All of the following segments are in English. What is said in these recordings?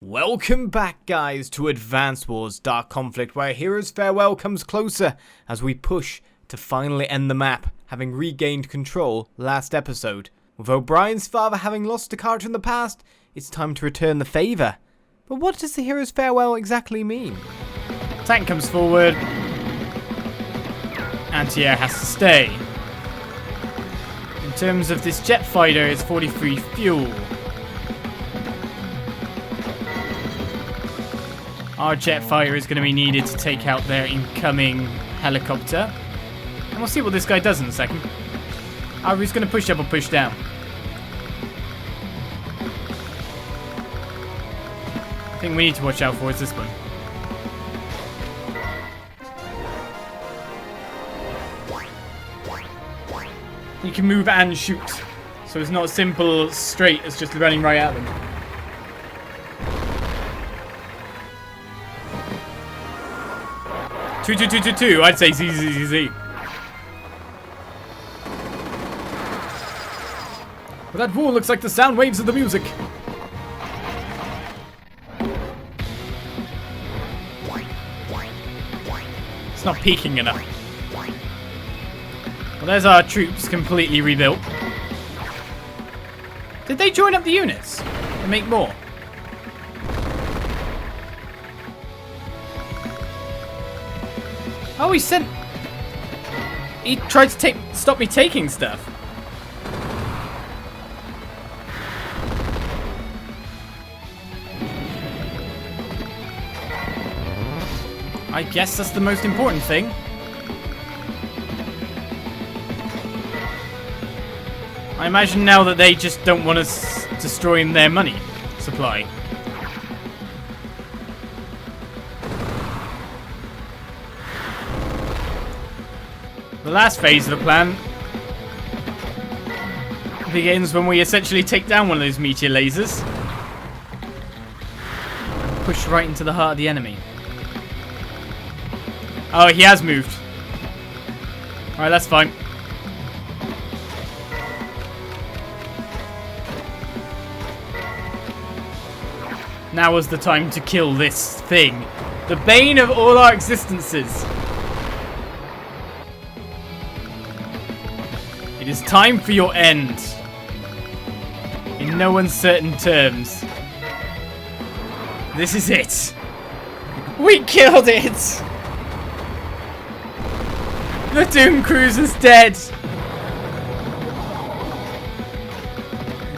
Welcome back, guys, to Advance Wars Dark Conflict, where Hero's Farewell comes closer as we push to finally end the map, having regained control last episode. With O'Brien's father having lost a character in the past, it's time to return the favour. But what does the Hero's Farewell exactly mean? Tank comes forward. Anti-air has to stay. In terms of this jet fighter, it's 43 fuel. Our jet fighter is going to be needed to take out their incoming helicopter. And we'll see what this guy does in a second. Either he's going to push up or push down. I think we need to watch out for is this one. You can move and shoot. So it's not as simple straight as just running right at them. Two. I'd say Z. But that wall looks like the sound waves of the music. It's not peaking enough. Well, there's our troops completely rebuilt. Did they join up the units and make more? Oh, he tried to stop me taking stuff. I guess that's the most important thing. I imagine now that they just don't want us destroying their money supply. The last phase of the plan begins when we essentially take down one of those meteor lasers. Push right into the heart of the enemy. Oh, he has moved. Alright, that's fine. Now is the time to kill this thing. The bane of all our existences. It is time for your end. In no uncertain terms. This is it. We killed it! The Doom Cruiser's dead.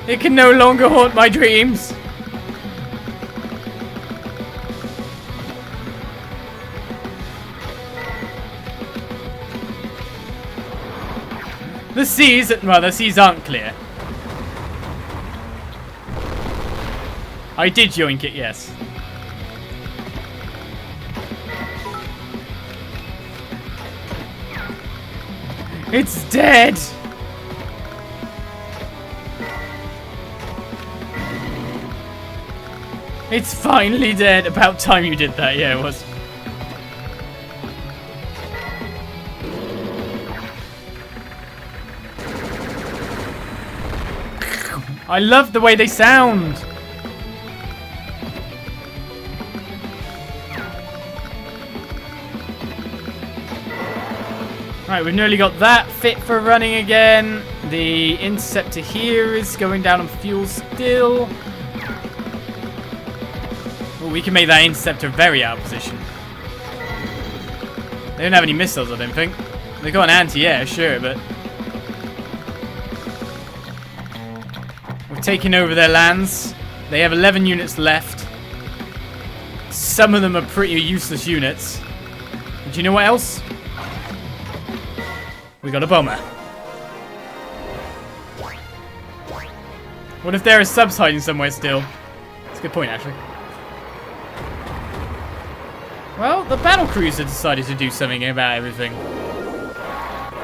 It can no longer haunt my dreams. The seas aren't clear. I did yoink it, yes. It's dead! It's finally dead. About time you did that, yeah, it was. I love the way they sound. Right, we've nearly got that fit for running again. The interceptor here is going down on fuel still. Well, we can make that interceptor very out of position. They don't have any missiles, I don't think. They've got an anti-air, sure, but taking over their lands. They have 11 units left. Some of them are pretty useless units. And do you know what else? We got a bomber. What if there are subs hiding somewhere still? That's a good point, actually. Well, the battle cruiser decided to do something about everything.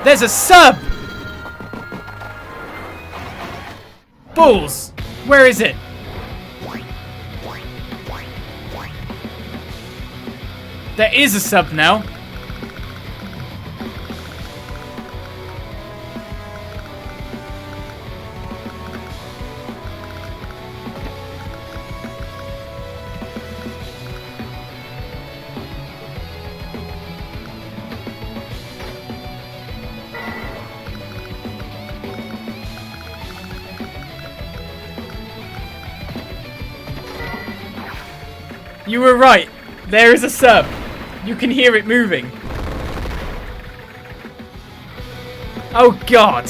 There's a sub! Bulls! Where is it? There is a sub now. You were right. There is a sub. You can hear it moving. Oh, God.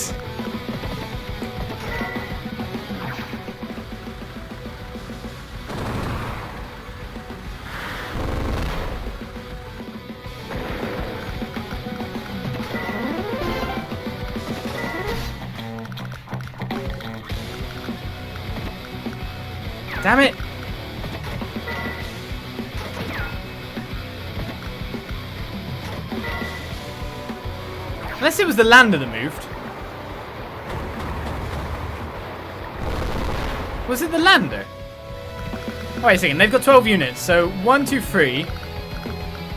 Damn it. Unless it was the lander that moved. Was it the lander? Oh, wait a second. They've got 12 units. So 1, 2, 3,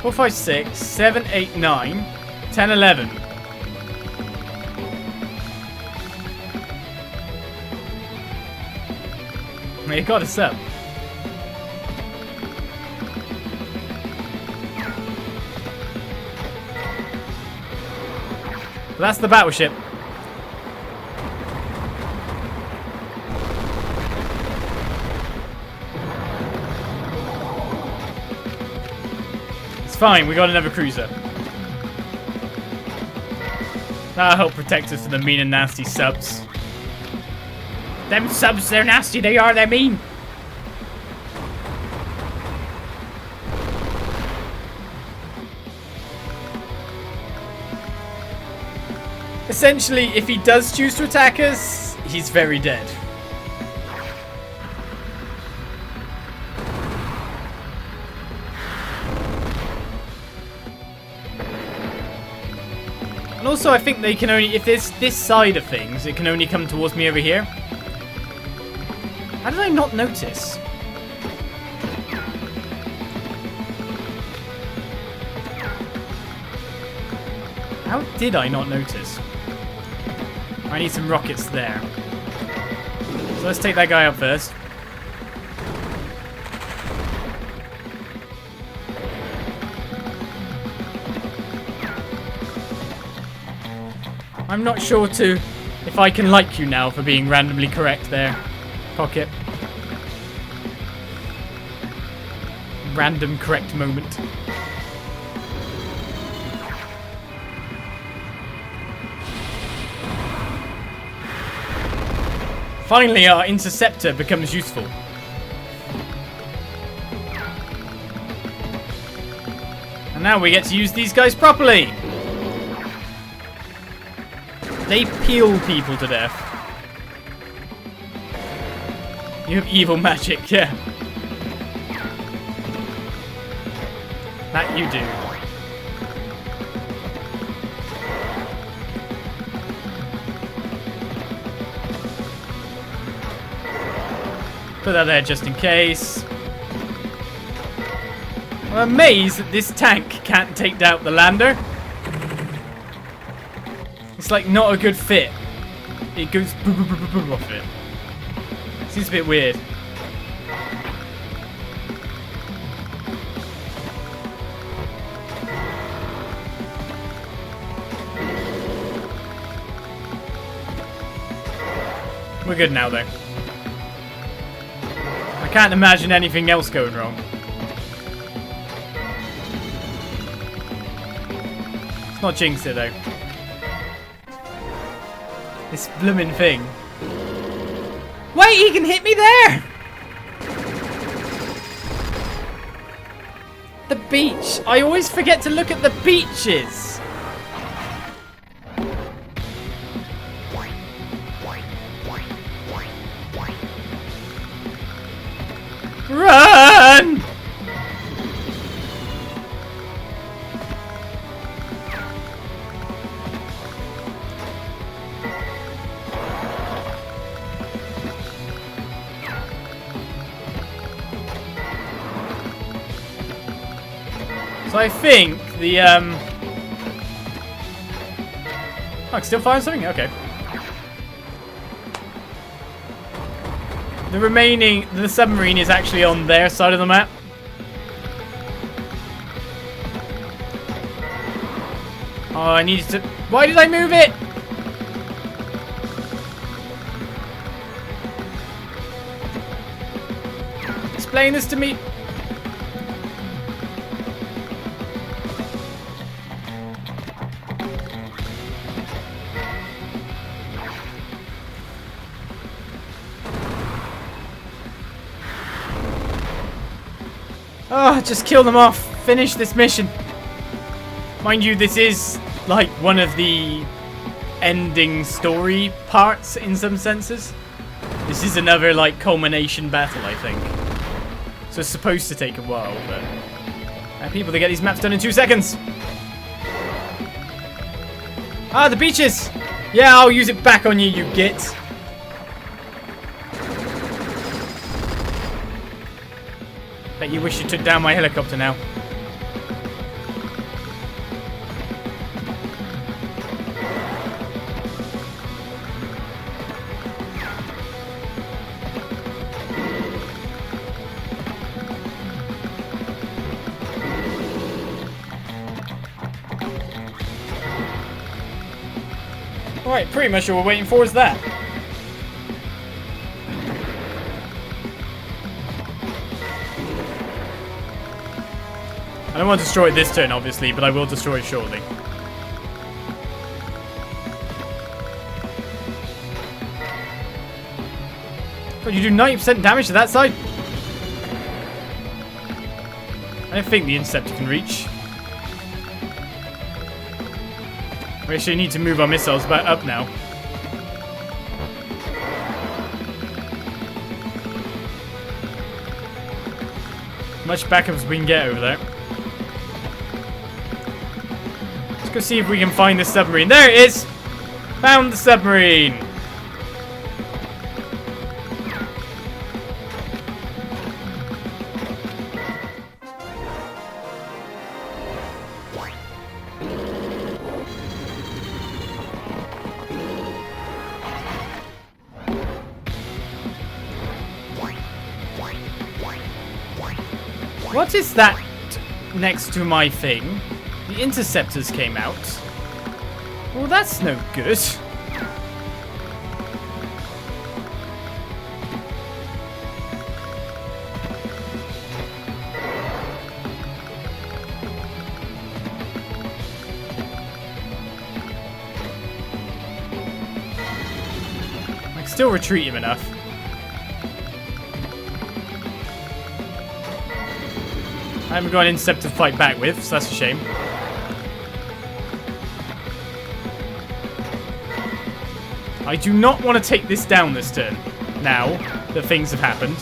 4, 5, 6, 7, 8, 9, 10, 11. They got us up. That's the battleship. It's fine, we got another cruiser. That'll help protect us from the mean and nasty subs. Them subs, they're nasty, they're mean. Essentially, if he does choose to attack us, he's very dead. And also, I think they can only, if there's this side of things, it can only come towards me over here. How did I not notice? How did I not notice? I need some rockets there. So let's take that guy up first. I'm not sure if I can like you now for being randomly correct there. Pocket. Random correct moment. Finally, our interceptor becomes useful. And now we get to use these guys properly. They peel people to death. You have evil magic, yeah. That you do. Put that there just in case. I'm amazed that this tank can't take out the lander. It's like not a good fit. It goes boop, boop, boop, boop, boop off it. Seems a bit weird. We're good now, though. I can't imagine anything else going wrong. Let's not jinx it, though. This bloomin' thing. Wait, he can hit me there! The beach. I always forget to look at the beaches. Run! So I think the oh, I can still find something? Okay. The submarine is actually on their side of the map. Oh, I needed to... Why did I move it? Explain this to me. Oh, just kill them off. Finish this mission. Mind you, this is like one of the ending story parts in some senses. This is another like culmination battle, I think. So it's supposed to take a while, but people, they get these maps done in 2 seconds. Ah, the beaches. Yeah, I'll use it back on you, you git. Bet you wish you took down my helicopter now. Alright, pretty much all we're waiting for is that. I don't want to destroy it this turn, obviously, but I will destroy it shortly. God, you do 90% damage to that side? I don't think the interceptor can reach. We actually need to move our missiles back up now. Much backup as we can get over there. Let's go see if we can find the submarine. There it is! Found the submarine! What is that next to my thing? The interceptors came out. Well, that's no good. I can still retreat him enough. I haven't got an intercept to fight back with, so that's a shame. I do not want to take this down this turn, now that things have happened.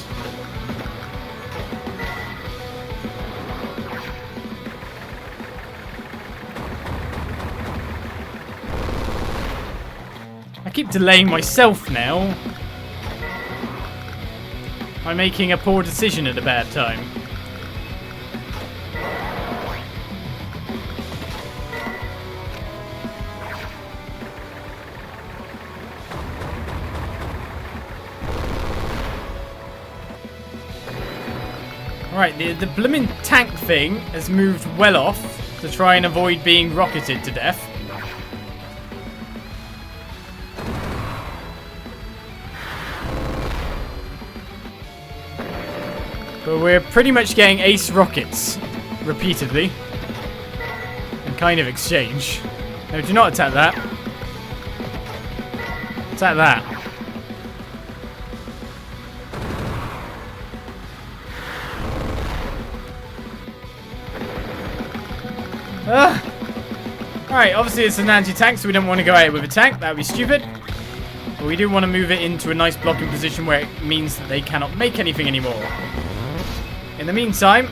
I keep delaying myself now. I'm making a poor decision at a bad time. Right, the blooming tank thing has moved well off to try and avoid being rocketed to death. But we're pretty much getting ace rockets repeatedly in kind of exchange. No, do not attack that. Attack that. Alright, obviously it's an anti-tank, so we don't want to go at it with a tank. That would be stupid. But we do want to move it into a nice blocking position where it means that they cannot make anything anymore. In the meantime,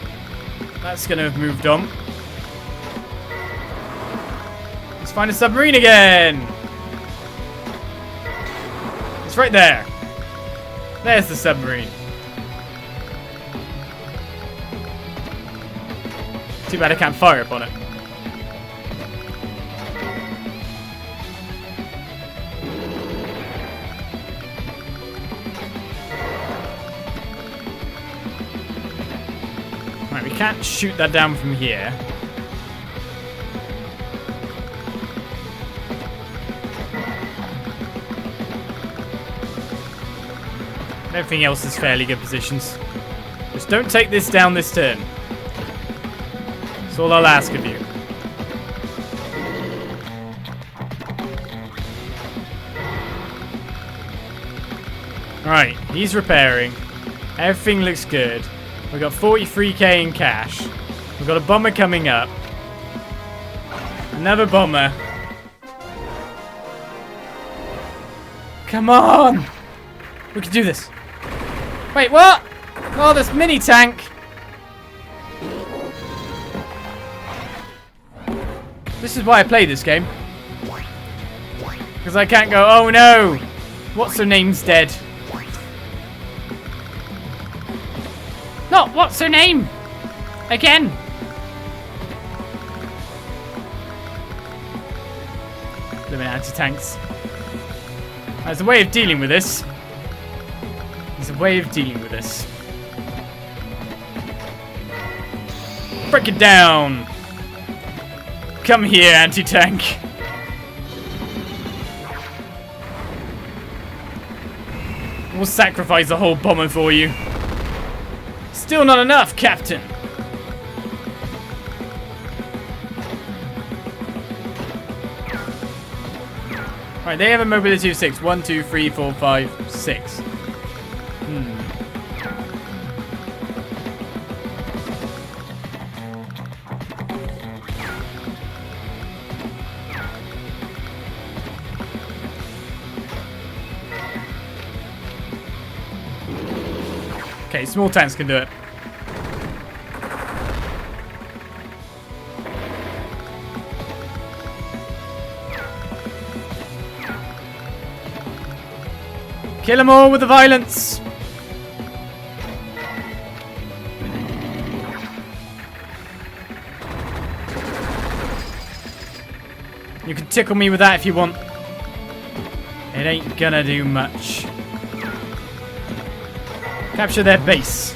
that's going to have moved on. Let's find a submarine again. It's right there. There's the submarine. Too bad I can't fire up on it. Right, we can't shoot that down from here. Everything else is fairly good positions. Just don't take this down this turn. That's all I'll ask of you. Right, he's repairing. Everything looks good. We've got 43k in cash. We've got a bomber coming up. Another bomber. Come on! We can do this. Wait, what? Oh, this mini tank. This is why I play this game. Because I can't go, oh no! What's her name's dead? Not what's her name? Again. Living anti-tanks. There's a way of dealing with this. There's a way of dealing with this. Break it down. Come here, anti-tank. We'll sacrifice the whole bomber for you. Still not enough, Captain. Right, they have a mobility of 6. 1, 2, 3, 4, 5, 6. Okay, small tanks can do it. Kill them all with the violence. You can tickle me with that if you want. It ain't gonna do much. Capture their base.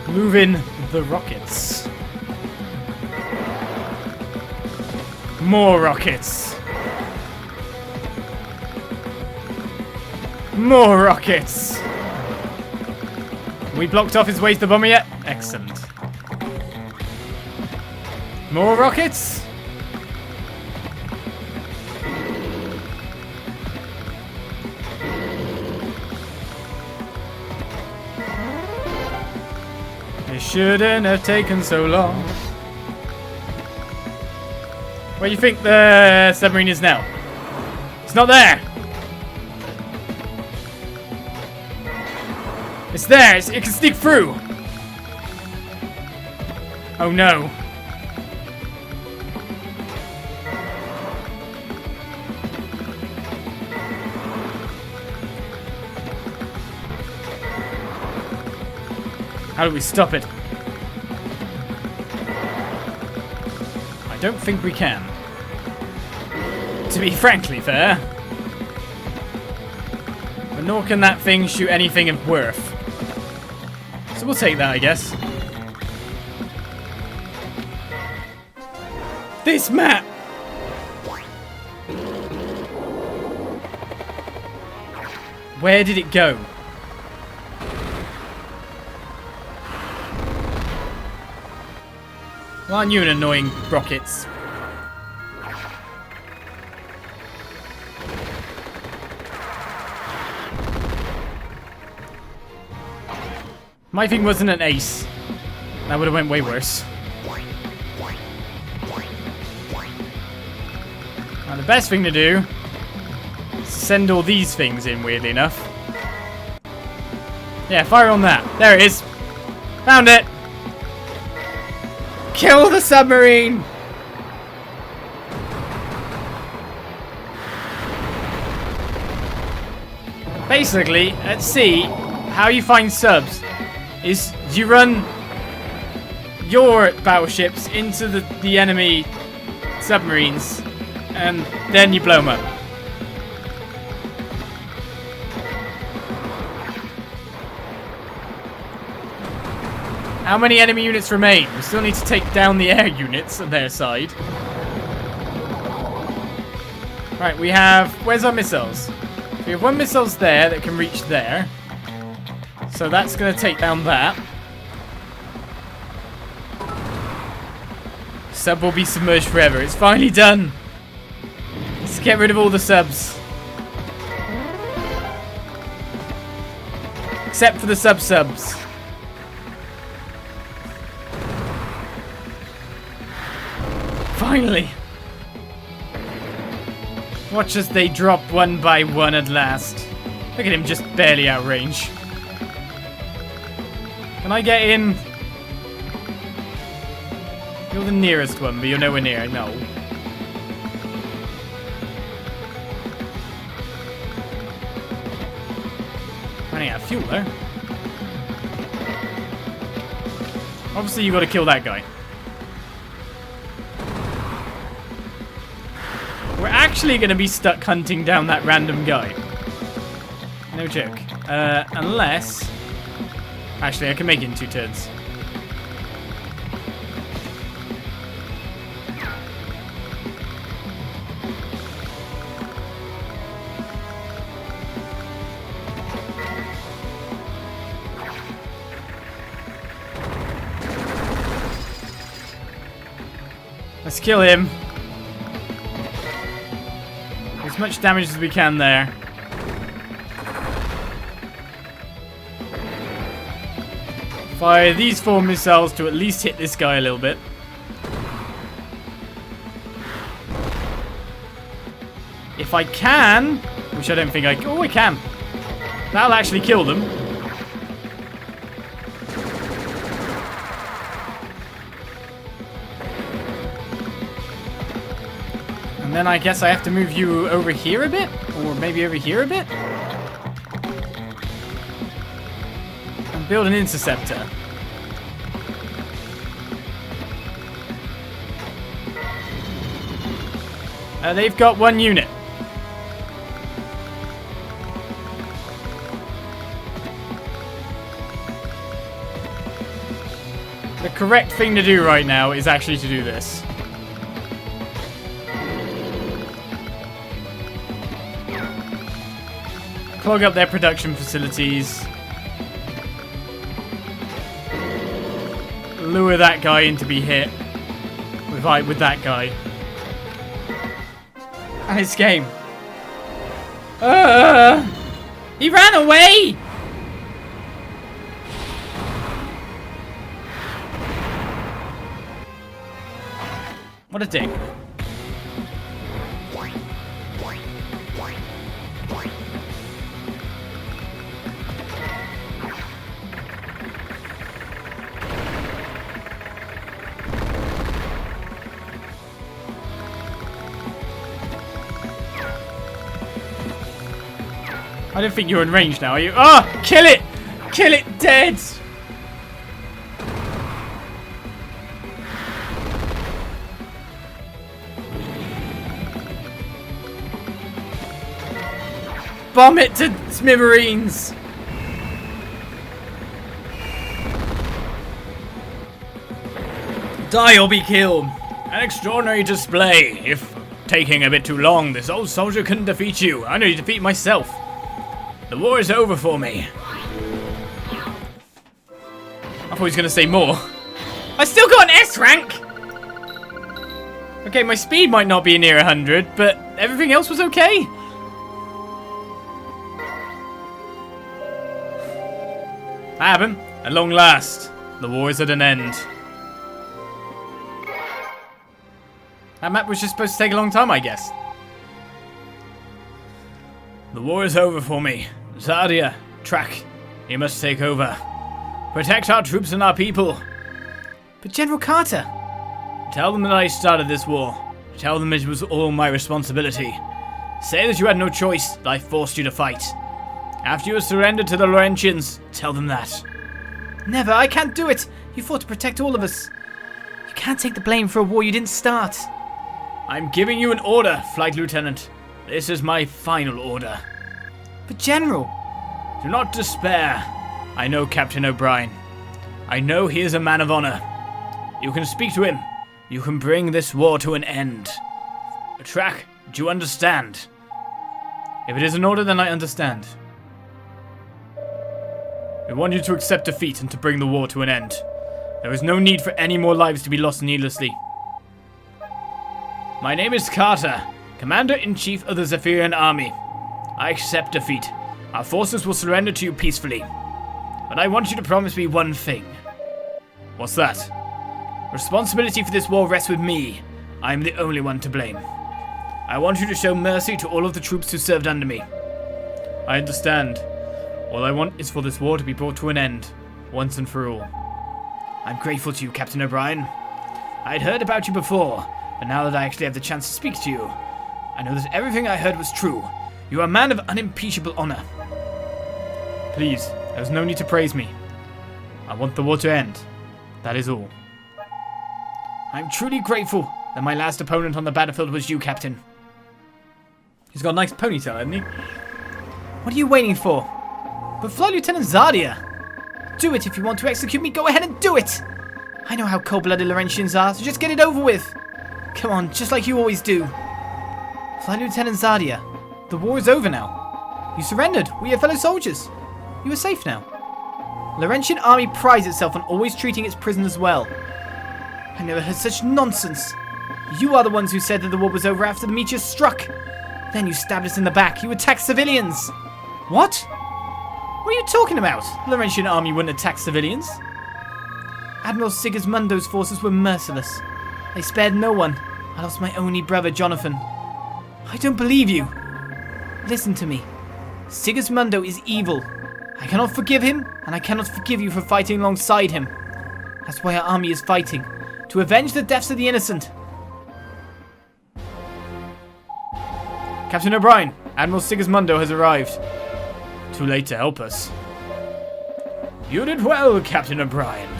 Move in the rockets. More rockets. More rockets. We blocked off his way to the bomber yet? Excellent. More rockets? It shouldn't have taken so long. Where do you think the submarine is now? It's not there! It's there! It can sneak through! Oh no. How do we stop it? I don't think we can. To be frankly fair. But nor can that thing shoot anything of worth. So we'll take that, I guess. This map! Where did it go? Well, aren't you an annoying rockets? My thing wasn't an ace. That would have went way worse. Now the best thing to do is send all these things in, weirdly enough. Yeah, fire on that. There it is. Found it. Kill the submarine! Basically, at sea, how you find subs is you run your battleships into the enemy submarines and then you blow them up. How many enemy units remain? We still need to take down the air units on their side. Right, we have... Where's our missiles? We have one missiles there that can reach there. So that's going to take down that. Sub will be submerged forever. It's finally done. Let's get rid of all the subs. Except for the subs. Finally. Watch as they drop one by one at last. Look at him just barely out range. Can I get in? You're the nearest one, but you're nowhere near. No. Running out of fuel, though. Obviously, you got to kill that guy. We're actually going to be stuck hunting down that random guy. No joke. Unless... Actually, I can make it in 2 turns. Let's kill him. As much damage as we can there. Fire these 4 missiles to at least hit this guy a little bit. If I can, which I don't think I... Oh, I can. That'll actually kill them. And then I guess I have to move you over here a bit? Or maybe over here a bit? And build an interceptor. They've got 1 unit. The correct thing to do right now is actually to do this. Clog up their production facilities. Lure that guy in to be hit with that guy. And it's game. He ran away! What a dick. I don't think you're in range now, are you? Oh! Kill it! Kill it dead! Bomb it to smithereens! Die or be killed! An extraordinary display. If taking a bit too long, this old soldier couldn't defeat you. I only defeat myself. The war is over for me. I thought he was going to say more. I still got an S rank! Okay, my speed might not be near 100, but everything else was okay. What happened? At long last, the war is at an end. That map was just supposed to take a long time, I guess. The war is over for me. Zardia, Track, you must take over. Protect our troops and our people. But General Carter... Tell them that I started this war. Tell them it was all my responsibility. Say that you had no choice, that I forced you to fight. After you surrendered to the Laurentians, tell them that. Never, I can't do it. You fought to protect all of us. You can't take the blame for a war you didn't start. I'm giving you an order, Flight Lieutenant. This is my final order. But General... Do not despair. I know Captain O'Brien. I know he is a man of honor. You can speak to him. You can bring this war to an end. Track, do you understand? If it is an order, then I understand. We want you to accept defeat and to bring the war to an end. There is no need for any more lives to be lost needlessly. My name is Carter, Commander-in-Chief of the Zephyrean Army. I accept defeat. Our forces will surrender to you peacefully. But I want you to promise me one thing. What's that? Responsibility for this war rests with me. I'm the only one to blame. I want you to show mercy to all of the troops who served under me. I understand. All I want is for this war to be brought to an end, once and for all. I'm grateful to you, Captain O'Brien. I'd heard about you before, but now that I actually have the chance to speak to you, I know that everything I heard was true. You are a man of unimpeachable honor. Please, there's no need to praise me. I want the war to end. That is all. I'm truly grateful that my last opponent on the battlefield was you, Captain. He's got a nice ponytail, hasn't he? What are you waiting for? But Flight Lieutenant Zardia! Do it if you want to execute me, go ahead and do it! I know how cold-blooded Laurentians are, so just get it over with! Come on, just like you always do. Flight Lieutenant Zardia, the war is over now. You surrendered, we are fellow soldiers. You are safe now. Laurentian Army prides itself on always treating its prisoners well. I never heard such nonsense. You are the ones who said that the war was over after the meteor struck. Then you stabbed us in the back. You attacked civilians. What? What are you talking about? The Laurentian Army wouldn't attack civilians. Admiral Sigismundo's forces were merciless. They spared no one. I lost my only brother, Jonathan. I don't believe you. Listen to me. Sigismundo is evil. I cannot forgive him, and I cannot forgive you for fighting alongside him. That's why our army is fighting. To avenge the deaths of the innocent. Captain O'Brien, Admiral Sigismundo has arrived. Too late to help us. You did well, Captain O'Brien.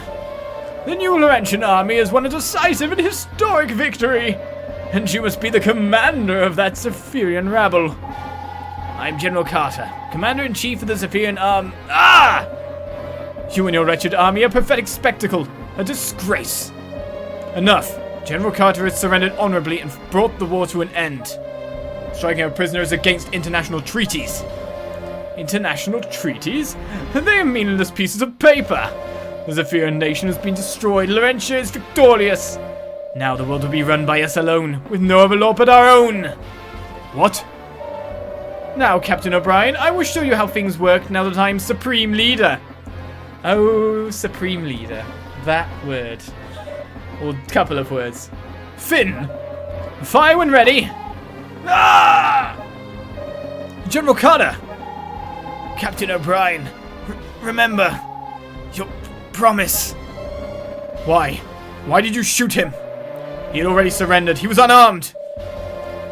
The new Laurentian Army has won a decisive and historic victory, and you must be the commander of that Zephyrean rabble. I'm General Carter, Commander-in-Chief of the Zephyrean Army. Ah! You and your wretched army are a pathetic spectacle, a disgrace. Enough. General Carter has surrendered honourably and brought the war to an end. Striking our prisoners against international treaties. International treaties? They are meaningless pieces of paper. The Zephyrean nation has been destroyed. Laurentia is victorious. Now the world will be run by us alone, with no other law but our own. What? Now, Captain O'Brien, I will show you how things work now that I'm Supreme Leader. Oh, Supreme Leader. That word. Or couple of words. Finn! Fire when ready! Ah! General Carter! Captain O'Brien, remember your promise. Why? Why did you shoot him? He had already surrendered. He was unarmed.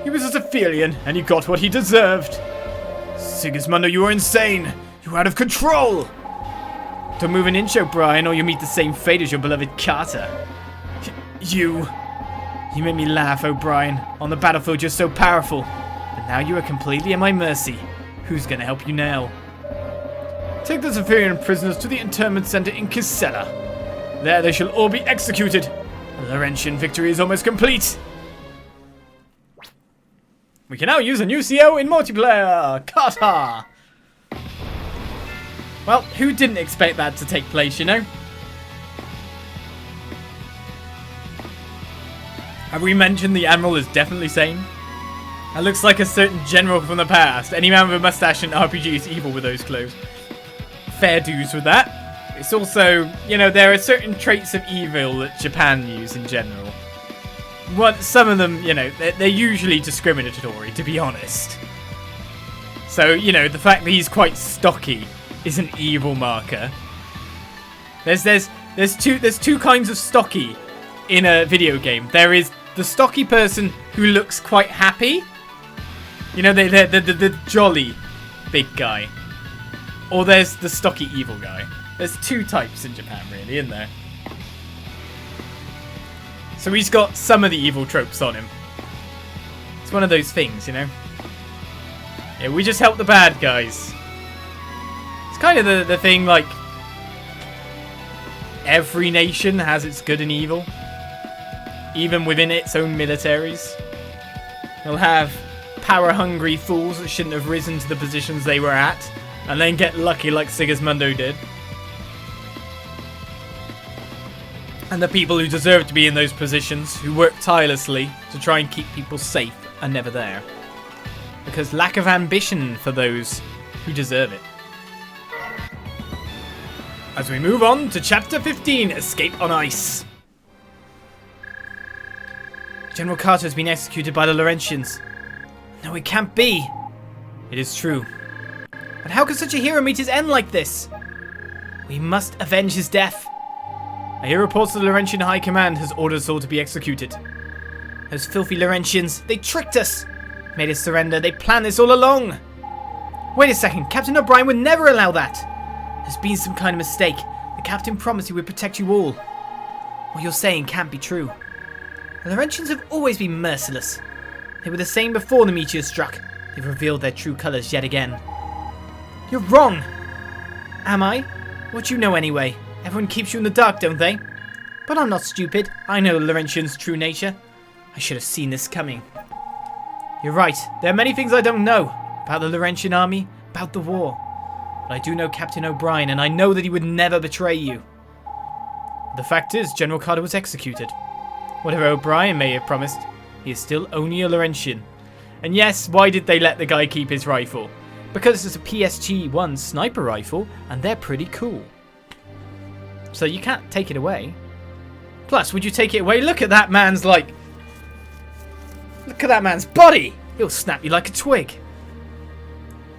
He was a Zephyrian, and he got what he deserved. Sigismundo, you are insane. You are out of control. Don't move an inch, O'Brien, or you'll meet the same fate as your beloved Carter. You made me laugh, O'Brien. On the battlefield, you're so powerful. But now you are completely at my mercy. Who's going to help you now? Take the Zephyrian prisoners to the internment center in Kisela. There they shall all be executed. The Laurentian victory is almost complete. We can now use a new CO in multiplayer. Carter! Well, who didn't expect that to take place, you know? Have we mentioned the Admiral is definitely sane? That looks like a certain general from the past. Any man with a mustache in RPG is evil with those clothes. Fair dues with that. It's also, you know, there are certain traits of evil that Japan use in general. Some of them, you know, they're usually discriminatory, to be honest. So, you know, the fact that he's quite stocky is an evil marker. There's two kinds of stocky in a video game. There is the stocky person who looks quite happy. You know, the jolly big guy. Or there's the stocky evil guy. There's two types in Japan, really, isn't there? So he's got some of the evil tropes on him. It's one of those things, you know? Yeah, we just help the bad guys. It's kind of the thing, like, every nation has its good and evil. Even within its own militaries. They'll have power-hungry fools that shouldn't have risen to the positions they were at, and then get lucky like Sigismundo did. And the people who deserve to be in those positions, who work tirelessly to try and keep people safe, are never there. Because lack of ambition for those who deserve it. As we move on to Chapter 15, Escape on Ice. General Carter has been executed by the Laurentians. No, it can't be. It is true. But how could such a hero meet his end like this? We must avenge his death. I hear reports that the Laurentian High Command has ordered us all to be executed. Those filthy Laurentians, they tricked us. Made us surrender. They planned this all along. Wait a second. Captain O'Brien would never allow that. There's been some kind of mistake. The captain promised he would protect you all. What you're saying can't be true. The Laurentians have always been merciless. They were the same before the meteor struck. They've revealed their true colours yet again. You're wrong! Am I? What do you know anyway? Everyone keeps you in the dark, don't they? But I'm not stupid. I know the Laurentians' true nature. I should have seen this coming. You're right. There are many things I don't know. About the Laurentian Army, about the war. But I do know Captain O'Brien, and I know that he would never betray you. The fact is, General Carter was executed. Whatever O'Brien may have promised, he is still only a Laurentian. And yes, why did they let the guy keep his rifle? Because it's a PSG-1 sniper rifle, and they're pretty cool. So you can't take it away. Plus, would you take it away? Look at that man's, look at that man's body! He'll snap you like a twig.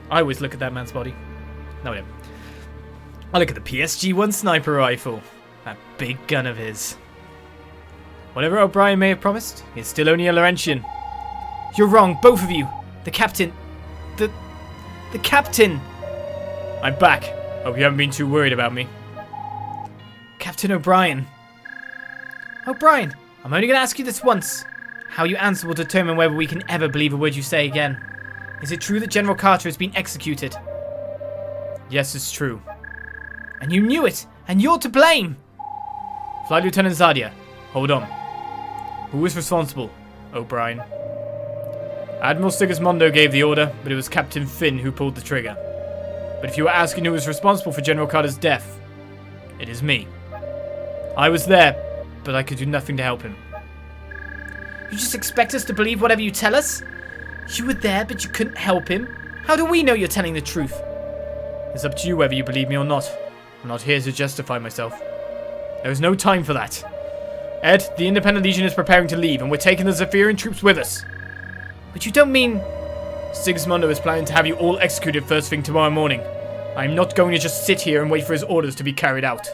I always look at that man's body. No, I don't. I look at the PSG-1 sniper rifle. That big gun of his. Whatever O'Brien may have promised, he's still only a Laurentian. You're wrong, both of you. The captain... The captain! I'm back. Hope you haven't been too worried about me. Captain O'Brien. O'Brien, I'm only going to ask you this once. How you answer will determine whether we can ever believe a word you say again. Is it true that General Carter has been executed? Yes, it's true. And you knew it, and you're to blame! Flight Lieutenant Zadia, hold on. Who is responsible, O'Brien? Admiral Sigismundo gave the order, but it was Captain Finn who pulled the trigger. But if you were asking who was responsible for General Carter's death, it is me. I was there, but I could do nothing to help him. You just expect us to believe whatever you tell us? You were there, but you couldn't help him? How do we know you're telling the truth? It's up to you whether you believe me or not. I'm not here to justify myself. There is no time for that. Ed, the Independent Legion is preparing to leave, and we're taking the Zephyrean troops with us. But you don't mean... Sigismundo is planning to have you all executed first thing tomorrow morning. I'm not going to just sit here and wait for his orders to be carried out.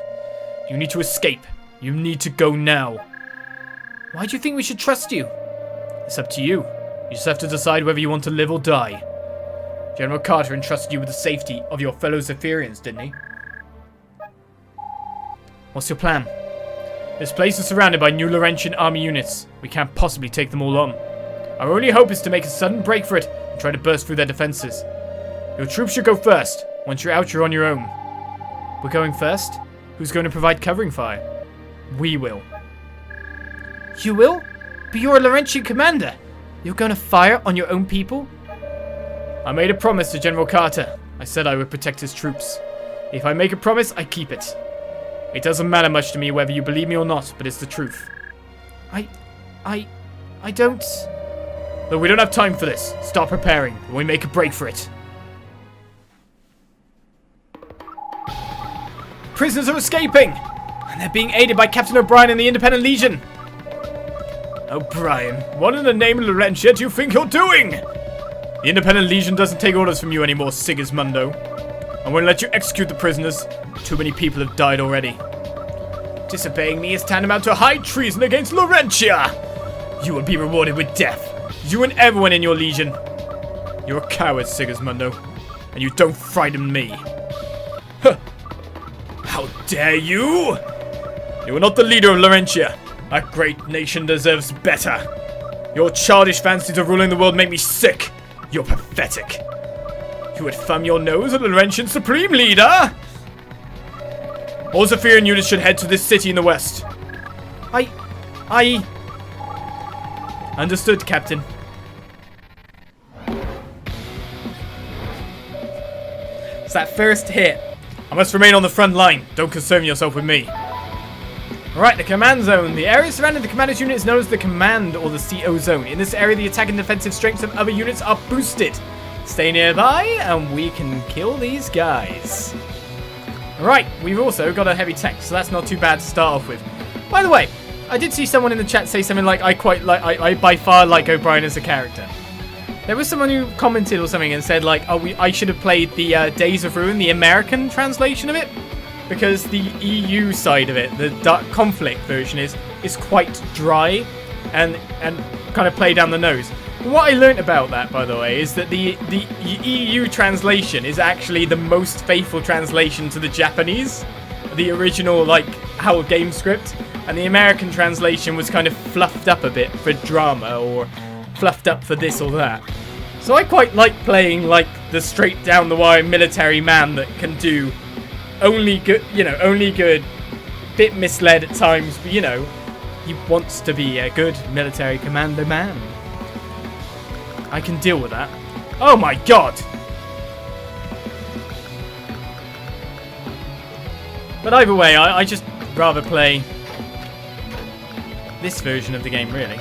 You need to escape. You need to go now. Why do you think we should trust you? It's up to you. You just have to decide whether you want to live or die. General Carter entrusted you with the safety of your fellow Zephyrians, didn't he? What's your plan? This place is surrounded by new Laurentian Army units. We can't possibly take them all on. Our only hope is to make a sudden break for it and try to burst through their defenses. Your troops should go first. Once you're out, you're on your own. We're going first? Who's going to provide covering fire? We will. You will? But you're a Laurentian commander. You're going to fire on your own people? I made a promise to General Carter. I said I would protect his troops. If I make a promise, I keep it. It doesn't matter much to me whether you believe me or not, but it's the truth. I don't... Look, we don't have time for this. Start preparing, and we make a break for it. Prisoners are escaping! And they're being aided by Captain O'Brien and the Independent Legion. O'Brien, what in the name of Laurentia do you think you're doing? The Independent Legion doesn't take orders from you anymore, Sigismundo. I won't let you execute the prisoners. Too many people have died already. Disobeying me is tantamount to high treason against Laurentia. You will be rewarded with death. You and everyone in your legion. You're a coward, Sigismundo. And you don't frighten me. Huh. How dare you? You are not the leader of Laurentia. That great nation deserves better. Your childish fancies of ruling the world make me sick. You're pathetic. You would thumb your nose at the Laurentian Supreme Leader? All Zephyrian units should head to this city in the west. I... Understood, Captain. It's that first hit. I must remain on the front line. Don't concern yourself with me. Alright, the command zone. The area surrounding the commander's unit is known as the command or the CO zone. In this area, the attack and defensive strengths of other units are boosted. Stay nearby and we can kill these guys. Alright, we've also got a heavy tank, so that's not too bad to start off with. By the way, I did see someone in the chat say something like, I by far like O'Brien as a character. There was someone who commented or something and said like, I should have played the Days of Ruin, the American translation of it, because the EU side of it, the Dark Conflict version, is quite dry and kind of play down the nose. What I learnt about that, by the way, is that the EU translation is actually the most faithful translation to the Japanese, the original like whole game script, and the American translation was kind of fluffed up a bit for drama or fluffed up for this or that. So I quite like playing like the straight down the wire military man that can do only good, bit misled at times, but he wants to be a good military commando man. I can deal with that. Oh my god! But either way, I just rather play this version of the game, really.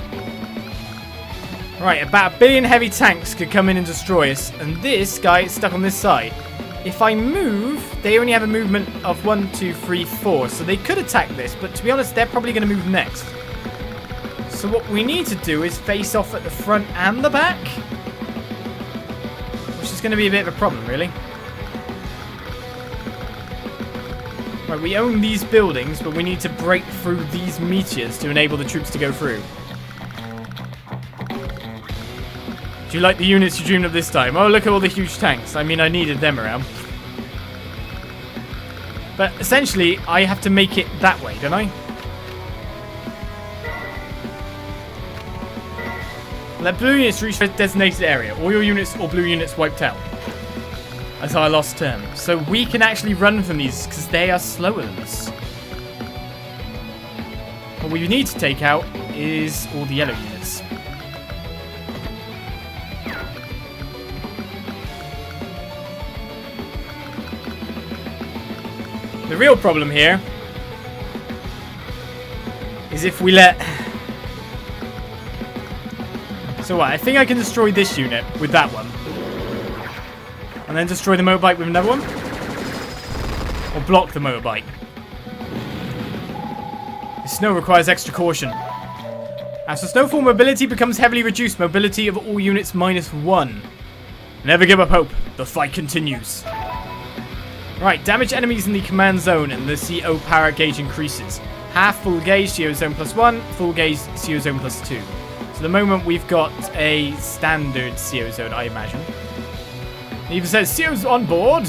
Right, about 1 billion heavy tanks could come in and destroy us, and this guy is stuck on this side. If I move, they only have a movement of 1, 2, 3, 4, so they could attack this, but to be honest, they're probably going to move next. So what we need to do is face off at the front and the back, which is going to be a bit of a problem, really. Right, we own these buildings, but we need to break through these meteors to enable the troops to go through. Do you like the units you dreamed of this time? Oh, look at all the huge tanks. I mean, I needed them around. But essentially, I have to make it that way, don't I? Let blue units reach the designated area. All your units or blue units wiped out. That's our lost term. So we can actually run from these because they are slower than us. What we need to take out is all the yellow units. The real problem here is if we let... So what, I think I can destroy this unit with that one. And then destroy the motorbike with another one? Or block the motorbike? The snow requires extra caution. As the snowfall, mobility becomes heavily reduced. Mobility of all units -1. Never give up hope. The fight continues. Right, damage enemies in the command zone and the CO power gauge increases. Half full gauge, CO zone +1. Full gauge, CO zone +2. So at the moment we've got a standard CO zone, I imagine. It even says CO's on board.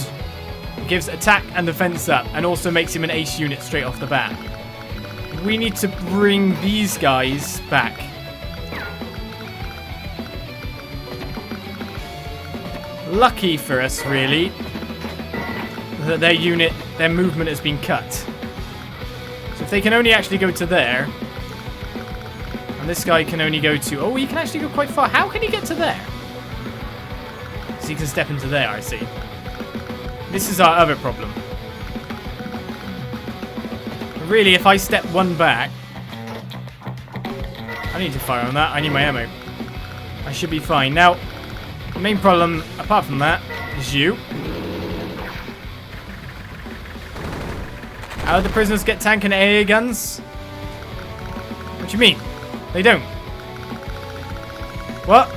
It gives attack and defense up and also makes him an ace unit straight off the bat. We need to bring these guys back. Lucky for us, really, that their movement has been cut. So if they can only actually go to there, and this guy can only go to... Oh, he can actually go quite far. How can he get to there? So he can step into there, I see. This is our other problem. Really, if I step one back... I need to fire on that. I need my ammo. I should be fine. Now, the main problem, apart from that, is you. How do the prisoners get tank and AA guns? What do you mean? They don't. What?